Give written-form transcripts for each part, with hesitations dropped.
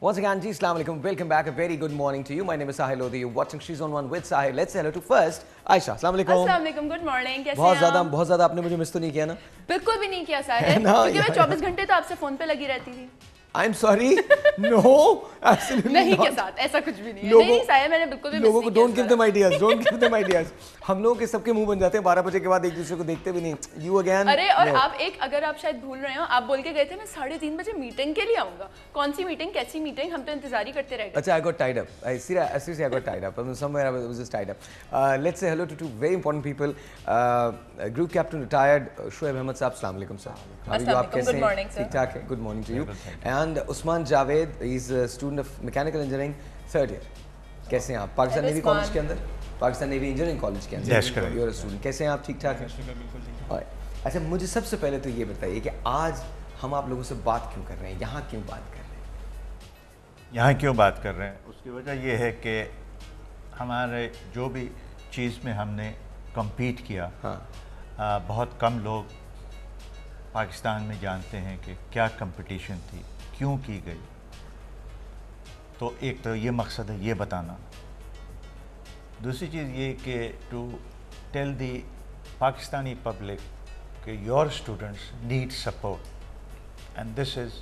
Once again, ji, Assalamu alaikum. Welcome back. A very good morning to you. My name is Sahil Lodi. You're watching She's on One with Sahil. Let's say hello to first Aisha. Assalamu alaikum. Assalamu alaikum. Good morning. कैसे हैं आप? बहुत ज़्यादा आपने मुझे miss तो नहीं किया ना? बिल्कुल भी नहीं किया साहिल, क्योंकि मैं 24 घंटे तो आपसे फोन पे लगी रहती थी। I'm sorry. No, absolutely नहीं not. के साथ ऐसा कुछ भी नहीं है। नहीं साहिल, मैंने बिल्कुल भी लोगों को don't give them ideas. Don't give them ideas. हम लोगों के सबके मुंह बन जाते हैं 12 बजे के बाद एक दूसरे को देखते भी नहीं। You again? अरे और no. आप एक अगर आप शायद भूल रहे हो, आप बोल के गए थे मैं 3:30 बजे मीटिंग के लिए आऊंगा। कौन सी मीटिंग, कैसी मीटिंग, हम तो इंतजार ही करते रह गए। अच्छा, I got tied up. Seriously, I got tied up. Somewhere I was just tied up. Let's say hello to two very important people. Group captain retired Shoaib Ahmed साहब, अस्सलाम वालेकुम सर। How are you? आप कैसे हैं? Good morning sir. ठीक ठाक है। Good morning to you. And Usman Javed is a student of mechanical engineering, third year. कैसे हैं आप? पाकिस्तान नेवी कॉलेज के अंदर, पाकिस्तान नेवी इंजीनियरिंग कॉलेज के अंदर। You're a student. कैसे हैं आप? ठीक ठाक हैं? अच्छा, मुझे सबसे पहले तो ये बताइए कि आज हम आप लोगों से बात क्यों कर रहे हैं, यहाँ क्यों बात कर रहे हैं? यहाँ क्यों बात कर रहे हैं, उसकी वजह ये है कि हमारे जो भी चीज़ में हमने compete किया, हाँ, बहुत कम लोग पाकिस्तान में जानते हैं कि क्या कंपटीशन थी, क्यों की गई। तो एक तो ये मकसद है ये बताना। दूसरी चीज़ ये कि to tell the Pakistani public कि your students need support and this is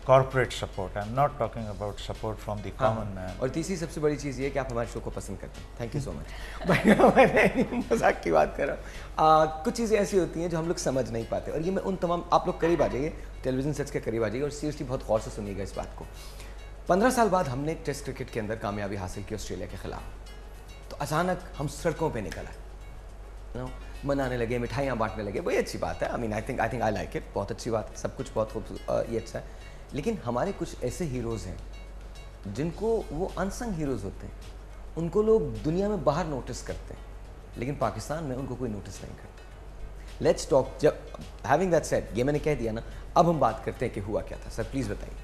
corporate support. I am not talking about support from the common man. और तीसरी सबसे बड़ी चीज़ ये है कि आप हमारे शो को पसंद करते हैं। Thank you so much. मैं मजाक की बात कर रहा हूँ। कुछ चीज़ें ऐसी होती हैं जो हम लोग समझ नहीं पाते, और ये मैं उन तमाम, आप लोग करीब आ जाइए, टेलीविजन सेट्स के करीब आ जाइए और सीरियसली बहुत गौर से सुनिएगा इस बात को। 15 साल बाद हमने टेस्ट क्रिकेट के अंदर कामयाबी हासिल की ऑस्ट्रेलिया के खिलाफ, तो अचानक हम सड़कों पे निकल आए, मनाने लगे, मिठाइयाँ बांटने लगे। वही अच्छी बात है। I mean I think I like it. बहुत अच्छी बात है, सब कुछ बहुत खूब, ये अच्छा है। लेकिन हमारे कुछ ऐसे हीरोज़ हैं जिनको वो अनसंग हीरोज़ होते हैं, उनको लोग दुनिया में बाहर नोटिस करते हैं, लेकिन पाकिस्तान में उनको कोई नोटिस नहीं करता। Let's talk. जब हैविंग दैट सेड, ये मैंने कह दिया ना, अब हम बात करते हैं कि हुआ क्या था। सर प्लीज़ बताइए।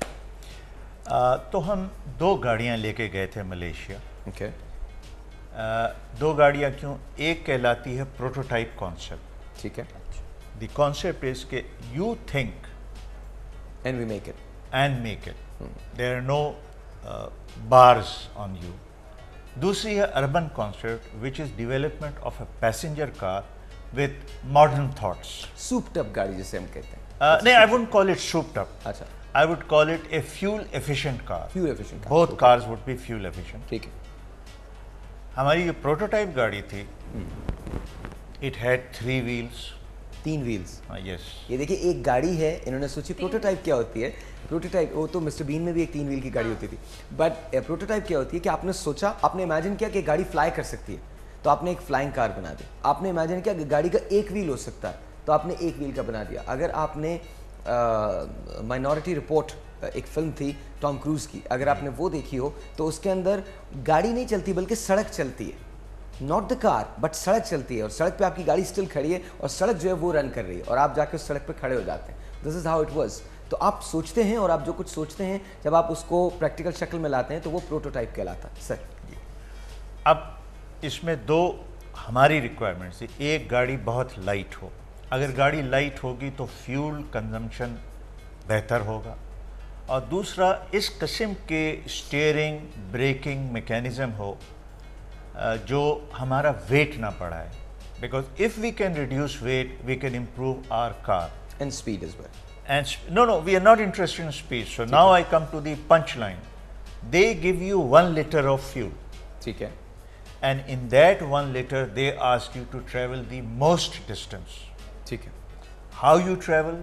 तो हम 2 गाड़ियाँ लेके गए थे मलेशिया। ओके। 2 गाड़ियाँ क्यों? एक कहलाती है प्रोटोटाइप कॉन्सेप्ट। ठीक है। द कॉन्सेप्ट इज के you think and we make it and make it. There are no bars on you. दूसरी है urban concept, which is development of a passenger car with modern thoughts. souped up गाड़ी जिसे हम कहते हैं। नहीं, I wouldn't call it souped up. अच्छा। I would call it a fuel efficient car. Fuel efficient car. Both cars would be fuel efficient. ठीक है। हमारी जो prototype गाड़ी थी, it had 3 wheels. 3 wheels. Yes. ये देखिए, एक गाड़ी है, इन्होंने सोची प्रोटोटाइप क्या होती है। प्रोटोटाइप, वो तो मिस्टर बीन में भी एक 3 व्हील की गाड़ी होती थी, बट प्रोटोटाइप क्या होती है कि आपने सोचा, आपने इमेजिन किया कि गाड़ी फ्लाई कर सकती है, तो आपने एक फ्लाइंग कार बना दी। आपने इमेजिन किया कि गाड़ी का एक व्हील हो सकता है, तो आपने एक व्हील का बना दिया। अगर आपने माइनॉरिटी रिपोर्ट, एक फिल्म थी टॉम क्रूज की, अगर आपने वो देखी हो, तो उसके अंदर गाड़ी नहीं चलती बल्कि सड़क चलती है, नॉट द कार बट सड़क चलती है, और सड़क पे आपकी गाड़ी स्टिल खड़ी है और सड़क जो है वो रन कर रही है, और आप जाके उस सड़क पे खड़े हो जाते हैं। This is how it was. तो आप सोचते हैं, और आप जो कुछ सोचते हैं जब आप उसको प्रैक्टिकल शक्ल में लाते हैं, तो वो प्रोटोटाइप कहलाता है। सर अब इसमें 2 हमारी रिक्वायरमेंट्स थी। एक, गाड़ी बहुत लाइट हो। अगर गाड़ी लाइट होगी तो फ्यूल कंजम्पशन बेहतर होगा, और दूसरा, इस किस्म के स्टीयरिंग ब्रेकिंग मैकेनिज्म हो जो हमारा वेट ना बढ़ाए, because if we can reduce weight we can improve our car and speed is well. And no, we are not interested in speed. So now I come to the punchline. They give you 1 liter of fuel. ठीक है। And in that 1 liter, they ask you to travel the most distance. ठीक है। How you travel?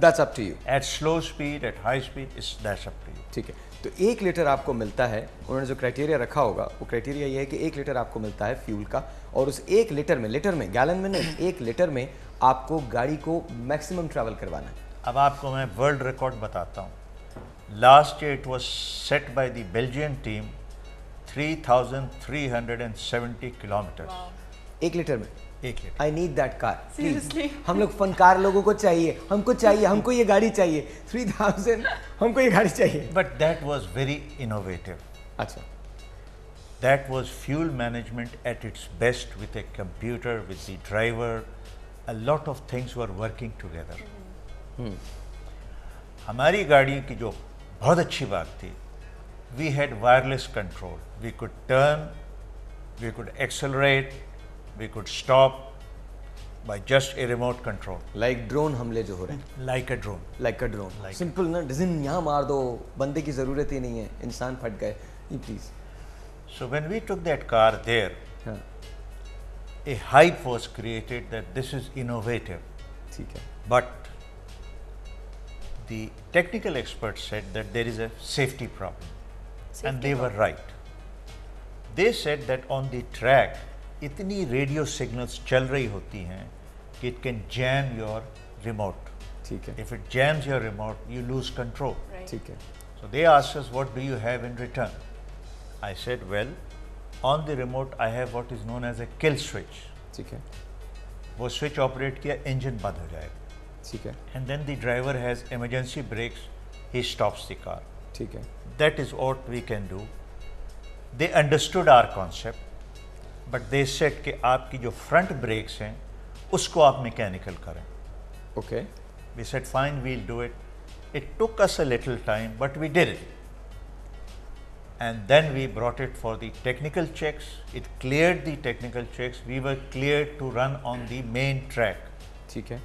That's up to you. At slow speed, at high speed, that's up to you. ठीक है। तो 1 litre आपको मिलता है, उन्होंने जो क्राइटेरिया रखा होगा, वो क्राइटेरिया ये है कि 1 लीटर आपको मिलता है फ्यूल का, और उस 1 लीटर में गैलन में नहीं, 1 लीटर में आपको गाड़ी को मैक्सिमम ट्रैवल करवाना है। अब आपको मैं वर्ल्ड रिकॉर्ड बताता हूँ। Last year it was set by the Belgian team 3,370 kilometre. 1 litre में? 1 litre. I need that car. Seriously? हम लोग फनकार लोगों को चाहिए, हमको ये गाड़ी चाहिए। 3000, हमको ये गाड़ी चाहिए। But that was very innovative. अच्छा। That was fuel management at its best, with a computer, with the driver. A lot of things were working together. हमारी गाड़ी की जो बहुत अच्छी बात थी, we had wireless control, we could turn, we could accelerate, we could stop by just a remote control, like drone हमले जो हो रहे हैं, like a drone. Like a drone, simple ना, डिजन यहाँ मार दो, बंदे की ज़रूरत ही नहीं है, इंसान फट गए, ये please. So when we took that car there, हाँ a hype was created that this is innovative. ठीक है, But the technical experts said that there is a safety problem. And they were right. They said that on the track, इतनी radio signals चल रही होती हैं कि it can jam your remote. ठीक है, If it jams your remote, you lose control. ठीक है, So they asked us, what do you have in return? I said, well, on the remote I have what is known as a kill switch. ठीक है, वो switch operate किया, engine बंद हो जाएगा. ठीक है, And then the driver has emergency brakes, he stops the car. ठीक है, That is what we can do. They understood our concept, but they said कि आपकी जो front brakes हैं, उसको आप mechanical करें. Okay, We said, fine, we'll do it. It took us a little time, but we did it. And then we brought it for the technical checks. It cleared the technical checks. We were cleared to run on the main track. ठीक है,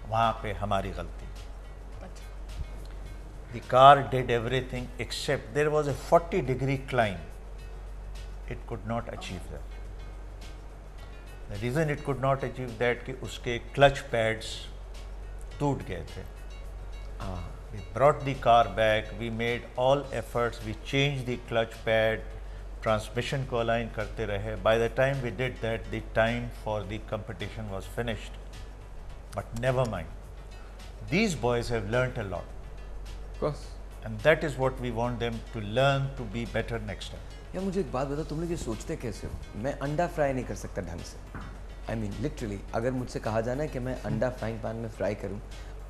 वहाँ पे हमारी गलती. The car did everything except there was a 40-degree climb. It could not achieve that. The reason it could not achieve that कि उसके clutch pads टूट गए थे. We brought the car back, we made all efforts, we changed the clutch pad, transmission को align करते रहे. By the time we did that, the time for the competition was finished. But never mind. These boys have learnt a lot. of course. And that is what we want them to learn to be better next time. यार मुझे एक बात बताओ, तुम लोग ये सोचते कैसे हो? मैं अंडा फ्राई नहीं कर सकता ढंग से. I mean literally, अगर मुझसे कहा जाना है कि मैं अंडा फ्राइंग पैन में फ्राई करूं,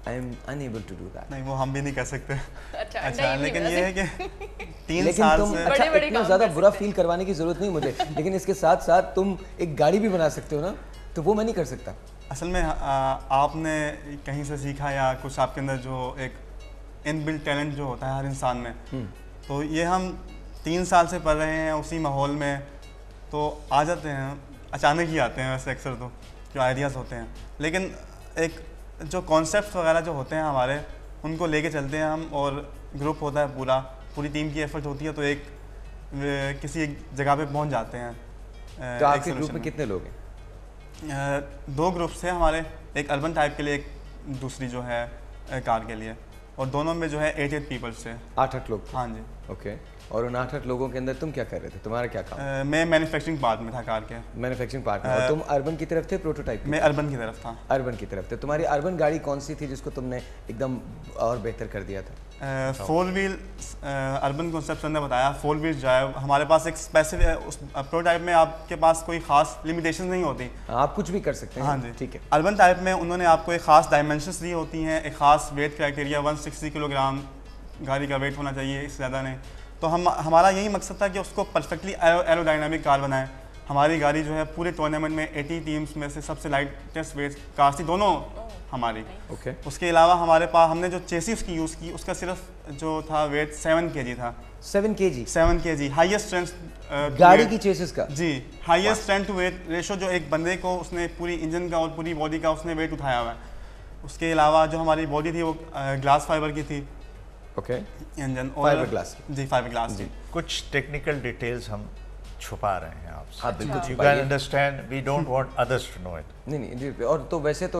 I am unable to do that. नहीं, वो हम भी नहीं कर सकते. अच्छा, अच्छा, लेकिन ये है कि 3 लेकिन साल तुम से अच्छा बड़े-बड़े इतना काम ज़्यादा कर बुरा सकते फील करवाने की ज़रूरत नहीं मुझे, लेकिन इसके साथ साथ तुम एक गाड़ी भी बना सकते हो ना, तो वो मैं नहीं कर सकता. असल में आपने कहीं से सीखा या कुछ आपके अंदर जो एक इनबिल्ट टैलेंट जो होता है हर इंसान में, तो ये हम 3 साल से पढ़ रहे हैं उसी माहौल में, तो आ जाते हैं, अचानक ही आते हैं वैसे अक्सर तो जो आइडियाज़ होते हैं. लेकिन एक जो कॉन्सेप्ट वगैरह जो होते हैं हमारे, उनको लेके चलते हैं हम, और ग्रुप होता है पूरी टीम की एफर्ट होती है, तो एक किसी एक जगह पे पहुंच जाते हैं. तो आपके ग्रुप में कितने लोग हैं? 2 ग्रुप्स हैं हमारे, एक अर्बन टाइप के लिए, एक दूसरी जो है कार के लिए, और दोनों में जो है 8 पीपल्स से 8 लोग. हाँ जी. ओके, और उन 8 लोगों के अंदर तुम क्या कर रहे थे? तुम्हारा क्या काम? मैं मैन्युफैक्चरिंग पार्ट में था कार के. मैन्युफैक्चरिंग पार्ट में. और तुम अर्बन की तरफ थे, प्रोटोटाइप? मैं अर्बन की तरफ था. अर्बन की तरफ थे. तुम्हारी अर्बन गाड़ी कौन सी थी जिसको तुमने एकदम और बेहतर कर दिया था? 4 व्हील अर्बन कॉन्सेप्ट ने बताया, 4 व्हील ड्राइव. हमारे पास एक स्पेसिफिक उस प्रोटोटाइप में आपके पास कोई खास लिमिटेशन नहीं होती, आप कुछ भी कर सकते हैं. हाँ जी, ठीक है. अर्बन टाइप में उन्होंने आपको एक खास डायमेंशंस दी होती हैं, एक खास वेट क्राइटेरिया, 160 किलोग्राम गाड़ी का वेट होना चाहिए, इससे ज़्यादा नहीं. तो हमारा यही मकसद था कि उसको परफेक्टली एरोडायनामिक कार बनाएं. हमारी गाड़ी जो है पूरे टूर्नामेंट में 80 टीम्स में से सबसे लाइटेस्ट वेट कार थी, दोनों हमारी. ओके. उसके अलावा हमारे पास हमने जो चेसिस की यूज़ की, उसका सिर्फ जो था वेट 7 kg था. 7 kg? 7 kg हाईएस्ट स्ट्रेंथ गाड़ी की चेसिस का? जी, highest strength to weight ratio, जो एक बंदे को उसने पूरी इंजन का और पूरी बॉडी का उसने वेट उठाया हुआ है. उसके अलावा जो हमारी बॉडी थी वो ग्लास फाइबर की थी. ओके. Engine fibre glass? जी, फाइबर ग्लास जी. कुछ टेक्निकल डिटेल्स हम छुपा रहे हैं आपसे. हाँ बिल्कुल. You can understand, we don't want others to know it. नहीं, और तो वैसे तो